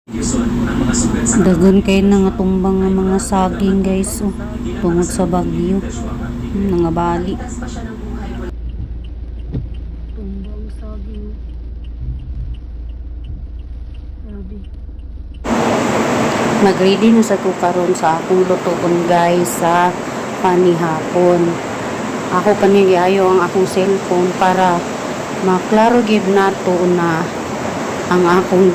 Dagan kayo nga tumbang nga mga saging guys, oh, tungod sa bagyo. Nga bali. Tumbang saging. Grabe. Mag-ready na sa ko karon sa akong lutoon guys sa panihapon. Ako panigayo ang akong cellphone para maklaro gid nato na ang akong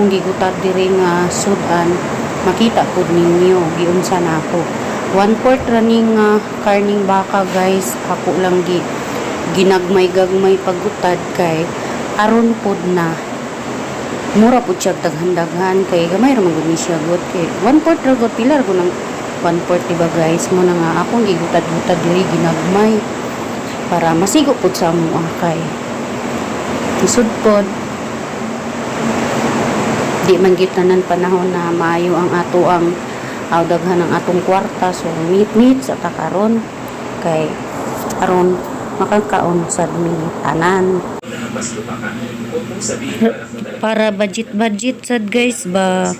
gigutad diri nga sudan makita pud ninyo giunsa nako. 1/4 running karning baka guys, ako lang ginagmay-gagmay pagutad kay aron pud na mura pud siya daghan-daghan kay gamay ra man gud ni siya gud kay 1/4 ra gud pilar ko nang 1/4 diba guys mo na nga akong gigutad-gutad diri ginagmay para masigo pud sa amo kay isud pod di man gyud tanan panahon na maayo ang ato ang daghan ang atong kwarta, so meet sa takaron kay aron makakaon sad mi tanan para budget sad guys ba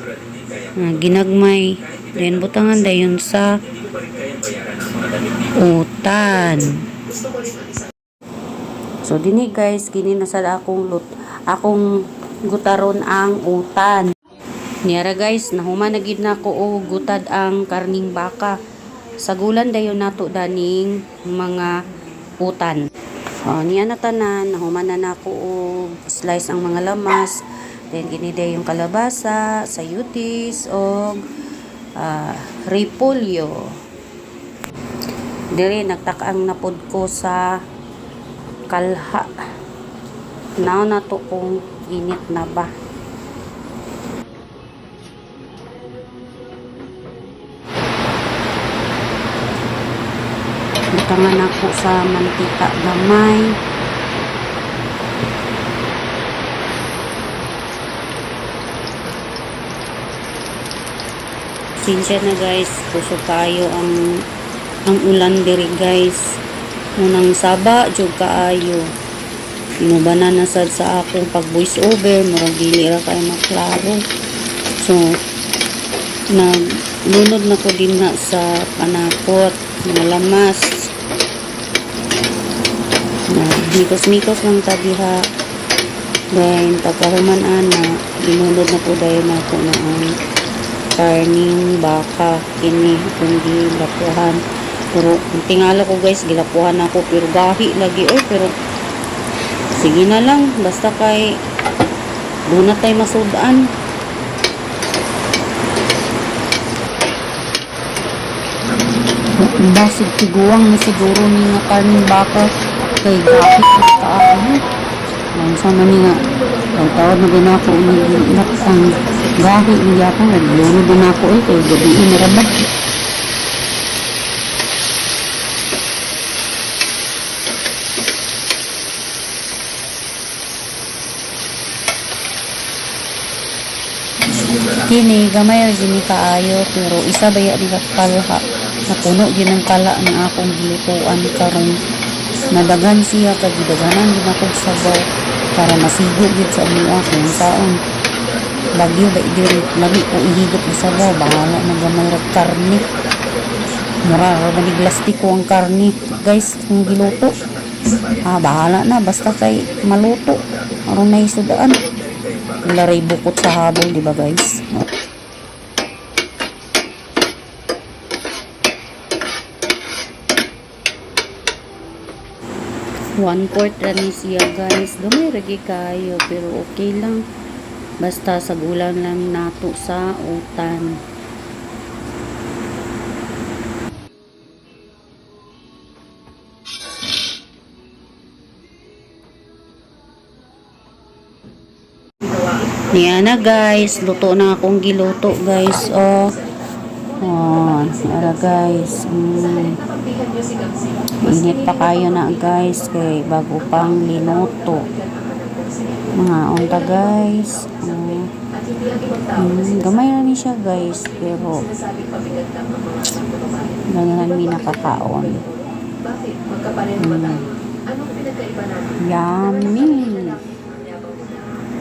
ginagmay then butangan dayon sa utan. So dini guys kini na sad akong gutaron ang utan. Niyara guys, nahuman na gid nako og gutad ang karning baka. Sagulan dayon nato daning mga utan. Niya na tanan, nahuman na nako og slice ang mga lamas. Then kini yung kalabasa, sayutis og repolyo. Diri nagtakaang napod ko sa kalha. Now na to kung init na ba. Butangan ako sa mantika gamay. Sinsya na guys, kusog kayo ang ulan diri guys. Munang saba jud kaayo. Inubanan na sad sa akong pag voice over, murag dili ra kay maklaro. So naglunod na ko din na sa panakot, malamas. Mikos-mikos lang tabiha. Then pagkahuman ana, linunod na po dayon ako na ang karning baka kini kung gilapuhan. Pero tingala ko guys, gilapuhan ako pero gahi lagi pero sige na lang basta kay doon na tayo masudaan. Basig tiguang na siguro ni nga karning baka kay gapit na kaayo. Lang sana ni nga tawad na din ako umiilat ang gahi niya ako naglunod din ako kay gabiin na rabat. Kini gamay ra gini kaayo pero isa baya di kalha napuno gid ang kala ng akong gilutuan karon nadagan siya kag gidaganan din ako sabaw para masigo gid sa amo akong saon bagyo ba diri lagi ko ihigop sa sabaw bahala na gamay ra karne mura ra banig plastiko ang karne guys kung giluto bahala na basta kay maluto aron na isudaan laray bukot sa habol di ba guys. 1/4 rani siya guys, dumay ragi kayo pero okay lang basta sagulan lang nato sa utan. Niya na guys, luto na akong giluto guys. Ara guys. Init pa kayo na guys kay bago pang linuto. Mga unta guys. Gamay na ni siya guys pero ganyan mi nakakaon. Yummy.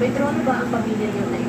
May trono ba ang pamilya niyo na